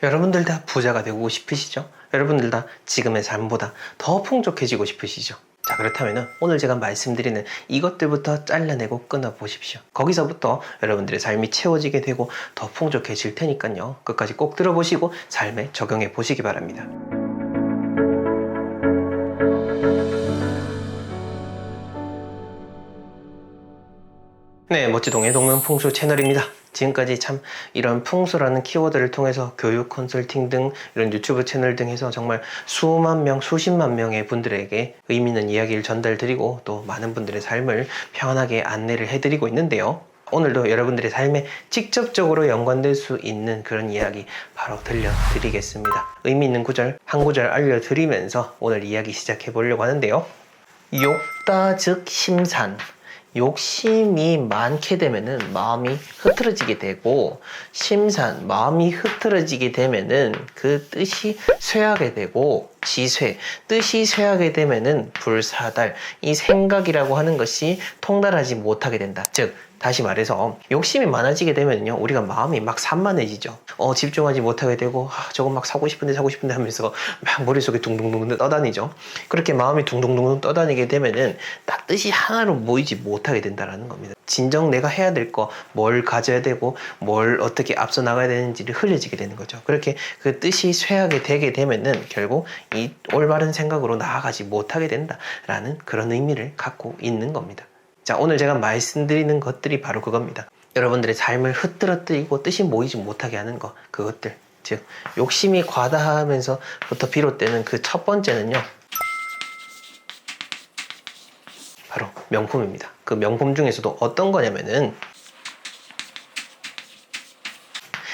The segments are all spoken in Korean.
여러분들 다 부자가 되고 싶으시죠? 여러분들 다 지금의 삶보다 더 풍족해지고 싶으시죠? 자, 그렇다면 오늘 제가 말씀드리는 이것들부터 잘라내고 끊어보십시오. 거기서부터 여러분들의 삶이 채워지게 되고 더 풍족해질 테니까요. 끝까지 꼭 들어보시고 삶에 적용해 보시기 바랍니다. 네, 멋지동의 동명풍수 채널입니다. 지금까지 참 이런 풍수라는 키워드를 통해서 교육 컨설팅 등 이런 유튜브 채널 등 해서 정말 수만 명, 수십만 명의 분들에게 의미 있는 이야기를 전달드리고 또 많은 분들의 삶을 편안하게 안내를 해드리고 있는데요. 오늘도 여러분들의 삶에 직접적으로 연관될 수 있는 그런 이야기 바로 들려드리겠습니다. 의미 있는 구절 한 구절 알려드리면서 오늘 이야기 시작해 보려고 하는데요. 욕다 즉 심산. 욕심이 많게 되면은 마음이 흐트러지게 되고, 심산, 마음이 흐트러지게 되면은 그 뜻이 쇠하게 되고, 지쇠, 뜻이 쇠하게 되면은 불사달, 이 생각이라고 하는 것이 통달하지 못하게 된다. 즉 다시 말해서 욕심이 많아지게 되면요, 우리가 마음이 막 산만해지죠. 집중하지 못하게 되고, 저거 막 사고 싶은데 하면서 막 머릿속에 둥둥둥 떠다니죠. 그렇게 마음이 둥둥둥 떠다니게 되면은 딱 뜻이 하나로 모이지 못하게 된다라는 겁니다. 진정 내가 해야 될 거, 뭘 가져야 되고 뭘 어떻게 앞서 나가야 되는지를 흘려지게 되는 거죠. 그렇게 그 뜻이 쇠하게 되게 되면은 결국 이 올바른 생각으로 나아가지 못하게 된다라는 그런 의미를 갖고 있는 겁니다. 자, 오늘 제가 말씀드리는 것들이 바로 그겁니다. 여러분들의 삶을 흐트러뜨리고 뜻이 모이지 못하게 하는 것, 그것들. 즉 욕심이 과다하면서부터 비롯되는 그 첫 번째는요, 바로 명품입니다. 그 명품 중에서도 어떤 거냐면은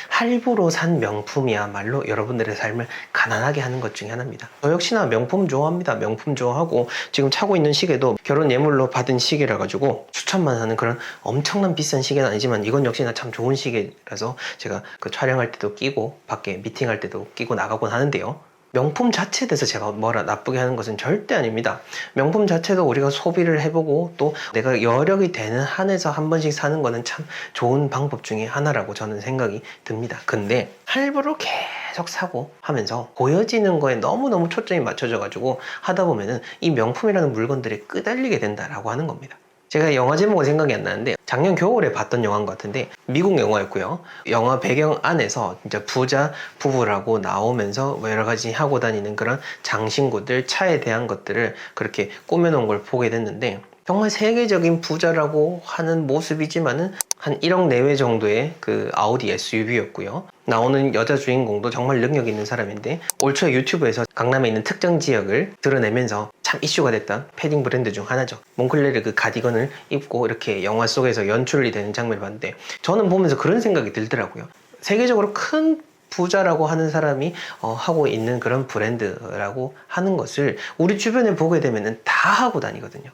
할부로 산 명품이야말로 여러분들의 삶을 가난하게 하는 것 중에 하나입니다. 저 역시나 명품 좋아합니다. 명품 좋아하고 지금 차고 있는 시계도 결혼 예물로 받은 시계라 가지고 추천만 하는 그런 엄청난 비싼 시계는 아니지만 이건 역시나 참 좋은 시계라서 제가 그 촬영할 때도 끼고 밖에 미팅할 때도 끼고 나가곤 하는데요. 명품 자체에 대해서 제가 뭐라 나쁘게 하는 것은 절대 아닙니다. 명품 자체도 우리가 소비를 해보고 또 내가 여력이 되는 한에서 한 번씩 사는 거는 참 좋은 방법 중에 하나라고 저는 생각이 듭니다. 근데 할부로 계속 사고 하면서 보여지는 거에 너무너무 초점이 맞춰져 가지고 하다 보면은 이 명품이라는 물건들에 끄달리게 된다라고 하는 겁니다. 제가 영화 제목은 생각이 안 나는데 작년 겨울에 봤던 영화인 것 같은데 미국 영화였고요. 영화 배경 안에서 진짜 부자 부부라고 나오면서 여러 가지 하고 다니는 그런 장신구들, 차에 대한 것들을 그렇게 꾸며놓은 걸 보게 됐는데 정말 세계적인 부자라고 하는 모습이지만은 한 1억 내외 정도의 그 아우디 SUV였고요. 나오는 여자 주인공도 정말 능력 있는 사람인데 올 초에 유튜브에서 강남에 있는 특정 지역을 드러내면서 참 이슈가 됐던 패딩 브랜드 중 하나죠. 몽클레르 그 가디건을 입고 이렇게 영화 속에서 연출이 되는 장면을 봤는데 저는 보면서 그런 생각이 들더라고요. 세계적으로 큰 부자라고 하는 사람이 하고 있는 그런 브랜드라고 하는 것을 우리 주변에 보게 되면 다 하고 다니거든요.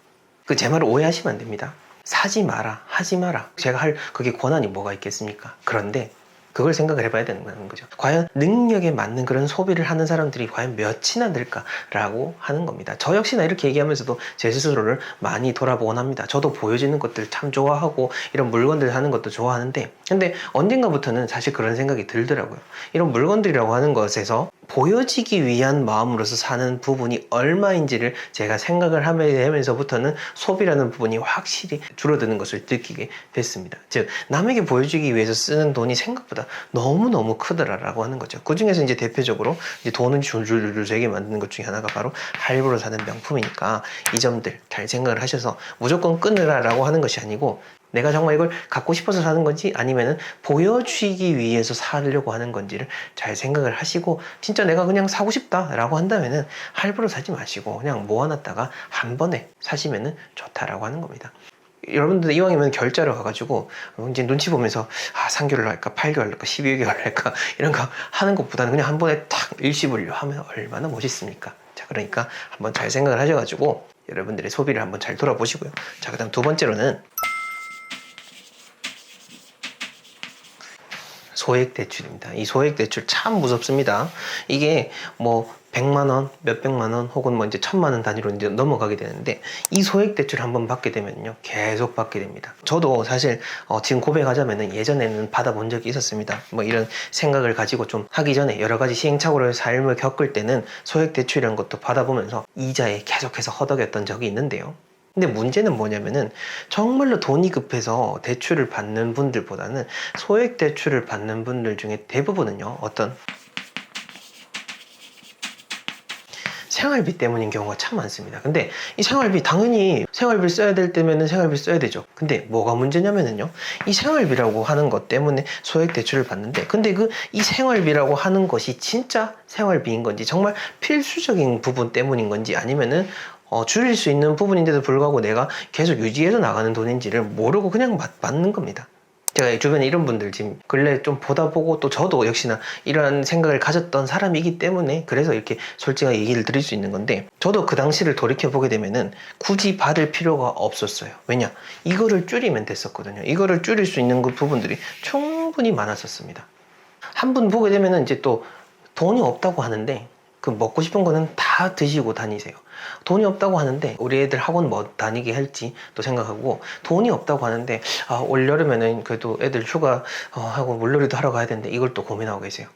그 제 말을 오해하시면 안 됩니다. 사지 마라, 하지 마라. 제가 할 그게 권한이 뭐가 있겠습니까? 그런데 그걸 생각을 해봐야 되는 거죠. 과연 능력에 맞는 그런 소비를 하는 사람들이 과연 몇이나 될까라고 하는 겁니다. 저 역시나 이렇게 얘기하면서도 제 스스로를 많이 돌아보곤 합니다. 저도 보여지는 것들 참 좋아하고 이런 물건들 하는 것도 좋아하는데 근데 언젠가부터는 사실 그런 생각이 들더라고요. 이런 물건들이라고 하는 것에서 보여지기 위한 마음으로서 사는 부분이 얼마인지를 제가 생각을 하면서부터는 소비라는 부분이 확실히 줄어드는 것을 느끼게 됐습니다. 즉 남에게 보여주기 위해서 쓰는 돈이 생각보다 너무너무 크더라라고 하는 거죠. 그 중에서 이제 대표적으로 이제 돈을 줄줄줄 세게 만드는 것 중에 하나가 바로 할부로 사는 명품이니까 이 점들 잘 생각을 하셔서 무조건 끊으라라고 하는 것이 아니고 내가 정말 이걸 갖고 싶어서 사는 건지 아니면은 보여주기 위해서 사려고 하는 건지를 잘 생각을 하시고 진짜 내가 그냥 사고 싶다라고 한다면은 할부로 사지 마시고 그냥 모아놨다가 한 번에 사시면은 좋다라고 하는 겁니다. 여러분들 이왕이면 결제하러 가가지고 이제 눈치 보면서 3개월로 할까 8개월로 할까 12개월로 할까 이런 거 하는 것보다는 그냥 한 번에 탁 일시불로 하면 얼마나 멋있습니까? 자, 그러니까 한번 잘 생각을 하셔가지고 여러분들의 소비를 한번 잘 돌아보시고요. 자, 그 다음 두 번째로는 소액 대출입니다. 이 소액 대출 참 무섭습니다. 이게 뭐 100만 원, 몇백만 원 혹은 뭐 이제 1000만 원 단위로 이제 넘어가게 되는데 이 소액 대출 한번 받게 되면요 계속 받게 됩니다. 저도 사실 지금 고백하자면은 예전에는 받아본 적이 있었습니다. 뭐 이런 생각을 가지고 좀 하기 전에 여러 가지 시행착오를 삶을 겪을 때는 소액 대출이라는 것도 받아보면서 이자에 계속해서 허덕였던 적이 있는데요. 근데 문제는 뭐냐면은 정말로 돈이 급해서 대출을 받는 분들보다는 소액 대출을 받는 분들 중에 대부분은요 어떤 생활비 때문인 경우가 참 많습니다. 근데 이 생활비 당연히 생활비 써야 될 때면은 생활비 써야 되죠. 근데 뭐가 문제냐면은요. 이 생활비라고 하는 것 때문에 소액 대출을 받는데 근데 이 생활비라고 하는 것이 진짜 생활비인 건지 정말 필수적인 부분 때문인 건지 아니면은 줄일 수 있는 부분인데도 불구하고 내가 계속 유지해서 나가는 돈인지를 모르고 그냥 받는 겁니다. 제가 주변에 이런 분들 지금 근래 좀 보다 보고 또 저도 역시나 이런 생각을 가졌던 사람이기 때문에 그래서 이렇게 솔직하게 얘기를 드릴 수 있는 건데 저도 그 당시를 돌이켜보게 되면은 굳이 받을 필요가 없었어요. 왜냐? 이거를 줄이면 됐었거든요. 이거를 줄일 수 있는 그 부분들이 충분히 많았었습니다. 한 분 보게 되면은 이제 또 돈이 없다고 하는데 그 먹고 싶은 거는 다 드시고 다니세요. 돈이 없다고 하는데 우리 애들 학원 뭐 다니게 할지 또 생각하고 돈이 없다고 하는데 올 여름에는 그래도 애들 휴가 하고 물놀이도 하러 가야 되는데 이걸 또 고민하고 계세요.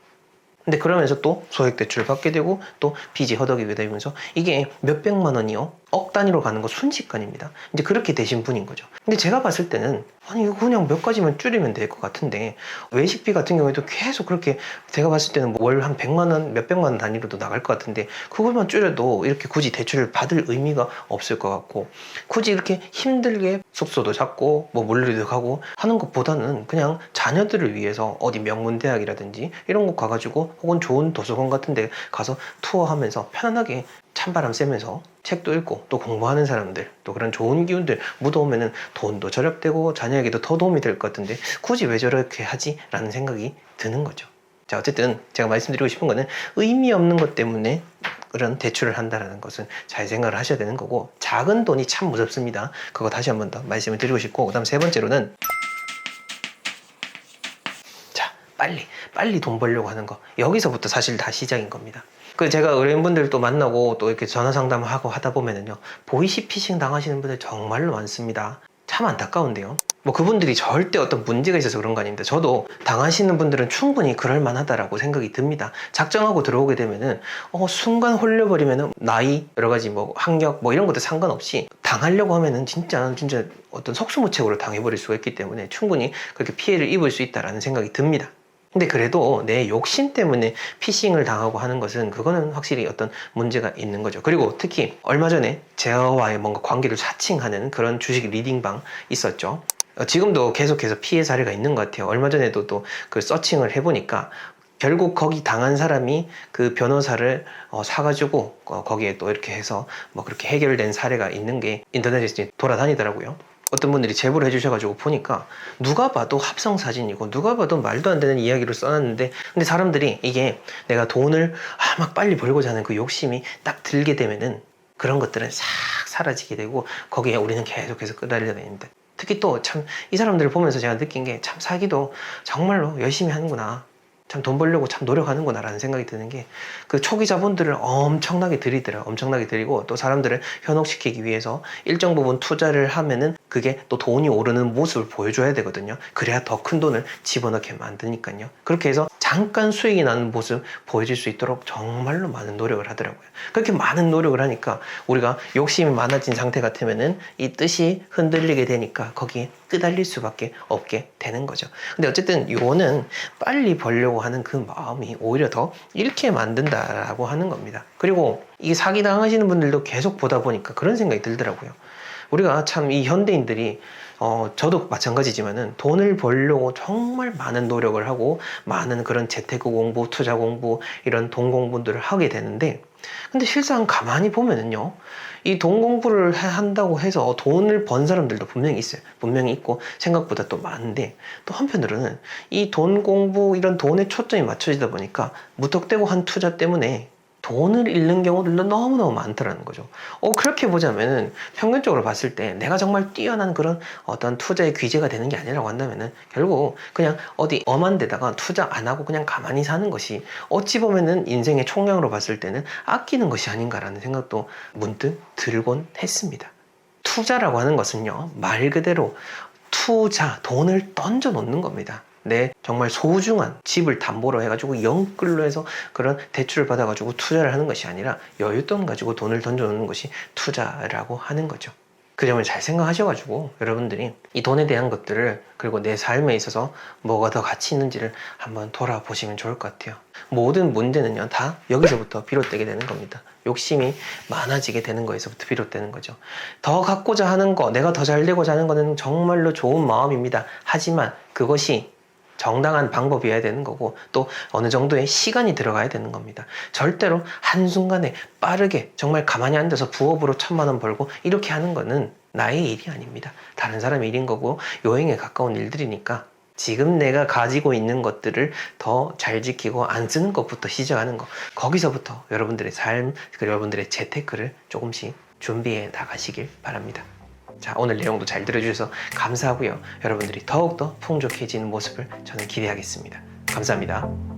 근데 그러면서 또 소액 대출을 받게 되고 또 빚이 허덕이게 되면서 이게 몇백만 원이요 억 단위로 가는 거 순식간입니다. 이제 그렇게 되신 분인 거죠. 근데 제가 봤을 때는 아니 이거 그냥 몇 가지만 줄이면 될 것 같은데 외식비 같은 경우에도 계속 그렇게 제가 봤을 때는 월 한 100만 원 몇백만 원 단위로도 나갈 것 같은데 그것만 줄여도 이렇게 굳이 대출을 받을 의미가 없을 것 같고 굳이 이렇게 힘들게 숙소도 잡고 뭐 물놀이도 가고 하는 것보다는 그냥 자녀들을 위해서 어디 명문 대학이라든지 이런 곳 가가지고 혹은 좋은 도서관 같은 데 가서 투어하면서 편안하게 찬바람 쐬면서 책도 읽고 또 공부하는 사람들 또 그런 좋은 기운들 묻어오면은 돈도 절약되고 자녀에게도 더 도움이 될 것 같은데 굳이 왜 저렇게 하지? 라는 생각이 드는 거죠. 자, 어쨌든 제가 말씀드리고 싶은 거는 의미 없는 것 때문에 그런 대출을 한다는 것은 잘 생각을 하셔야 되는 거고 작은 돈이 참 무섭습니다. 그거 다시 한 번 더 말씀을 드리고 싶고 그 다음 세 번째로는 빨리 돈 벌려고 하는 거 여기서부터 사실 다 시작인 겁니다. 그 제가 의뢰인분들도 만나고 또 이렇게 전화 상담을 하고 하다 보면은요 보이시피싱 당하시는 분들 정말로 많습니다. 참 안타까운데요. 뭐 그분들이 절대 어떤 문제가 있어서 그런 거 아닙니다. 저도 당하시는 분들은 충분히 그럴 만하다라고 생각이 듭니다. 작정하고 들어오게 되면은 순간 홀려버리면은 나이 여러 가지 뭐 학력 뭐 이런 것도 상관없이 당하려고 하면은 진짜 어떤 속수무책으로 당해버릴 수가 있기 때문에 충분히 그렇게 피해를 입을 수 있다라는 생각이 듭니다. 근데 그래도 내 욕심 때문에 피싱을 당하고 하는 것은 그거는 확실히 어떤 문제가 있는 거죠. 그리고 특히 얼마 전에 제어와의 뭔가 관계를 사칭하는 그런 주식 리딩방 있었죠. 지금도 계속해서 피해 사례가 있는 것 같아요. 얼마 전에도 또 그 서칭을 해보니까 결국 거기 당한 사람이 그 변호사를 사가지고 거기에 또 이렇게 해서 뭐 그렇게 해결된 사례가 있는 게 인터넷에 돌아다니더라고요. 어떤 분들이 제보를 해주셔가지고 보니까 누가 봐도 합성 사진이고 누가 봐도 말도 안 되는 이야기를 써놨는데 근데 사람들이 이게 내가 돈을 막 빨리 벌고자 하는 그 욕심이 딱 들게 되면은 그런 것들은 싹 사라지게 되고 거기에 우리는 계속해서 끌어들여 다닙니다. 특히 또 참 이 사람들을 보면서 제가 느낀 게 참 사기도 정말로 열심히 하는구나. 참 돈 벌려고 참 노력하는구나 라는 생각이 드는 게 그 초기 자본들을 엄청나게 들이더라고요. 엄청나게 들이고 또 사람들을 현혹시키기 위해서 일정 부분 투자를 하면은 그게 또 돈이 오르는 모습을 보여줘야 되거든요. 그래야 더 큰 돈을 집어넣게 만드니까요. 그렇게 해서 잠깐 수익이 나는 모습 보여줄 수 있도록 정말로 많은 노력을 하더라고요. 그렇게 많은 노력을 하니까 우리가 욕심이 많아진 상태 같으면은 이 뜻이 흔들리게 되니까 거기에 끄달릴 수밖에 없게 되는 거죠. 근데 어쨌든 요거는 빨리 벌려고 하는 그 마음이 오히려 더 잃게 만든다라고 하는 겁니다. 그리고 이 사기 당하시는 분들도 계속 보다 보니까 그런 생각이 들더라고요. 우리가 참 이 현대인들이 저도 마찬가지지만은 돈을 벌려고 정말 많은 노력을 하고 많은 그런 재테크 공부, 투자 공부 이런 돈 공부들을 하게 되는데 근데 실상 가만히 보면은요 이 돈 공부를 한다고 해서 돈을 번 사람들도 분명히 있어요. 분명히 있고 생각보다 또 많은데 또 한편으로는 이 돈 공부 이런 돈에 초점이 맞춰지다 보니까 무턱대고 한 투자 때문에 돈을 잃는 경우들도 너무너무 많더라는 거죠. 그렇게 보자면은 평균적으로 봤을 때 내가 정말 뛰어난 그런 어떤 투자의 귀재가 되는 게 아니라고 한다면은 결국 그냥 어디 엄한 데다가 투자 안 하고 그냥 가만히 사는 것이 어찌 보면은 인생의 총량으로 봤을 때는 아끼는 것이 아닌가라는 생각도 문득 들곤 했습니다. 투자라고 하는 것은요, 말 그대로 투자, 돈을 던져 놓는 겁니다. 내 정말 소중한 집을 담보로 해가지고 영끌로 해서 그런 대출을 받아가지고 투자를 하는 것이 아니라 여윳돈 가지고 돈을 던져 놓는 것이 투자라고 하는 거죠. 그 점을 잘 생각하셔가지고 여러분들이 이 돈에 대한 것들을, 그리고 내 삶에 있어서 뭐가 더 가치 있는지를 한번 돌아보시면 좋을 것 같아요. 모든 문제는요, 다 여기서부터 비롯되게 되는 겁니다. 욕심이 많아지게 되는 거에서부터 비롯되는 거죠. 더 갖고자 하는 거, 내가 더 잘 되고자 하는 거는 정말로 좋은 마음입니다. 하지만 그것이 정당한 방법이어야 되는 거고, 또 어느 정도의 시간이 들어가야 되는 겁니다. 절대로 한순간에 빠르게 정말 가만히 앉아서 부업으로 1,000만 원 벌고 이렇게 하는 거는 나의 일이 아닙니다. 다른 사람의 일인 거고 요행에 가까운 일들이니까 지금 내가 가지고 있는 것들을 더 잘 지키고 안 쓰는 것부터 시작하는 거, 거기서부터 여러분들의 삶, 그리고 여러분들의 재테크를 조금씩 준비해 나가시길 바랍니다. 자, 오늘 내용도 잘 들어주셔서 감사하고요. 여러분들이 더욱더 풍족해지는 모습을 저는 기대하겠습니다. 감사합니다.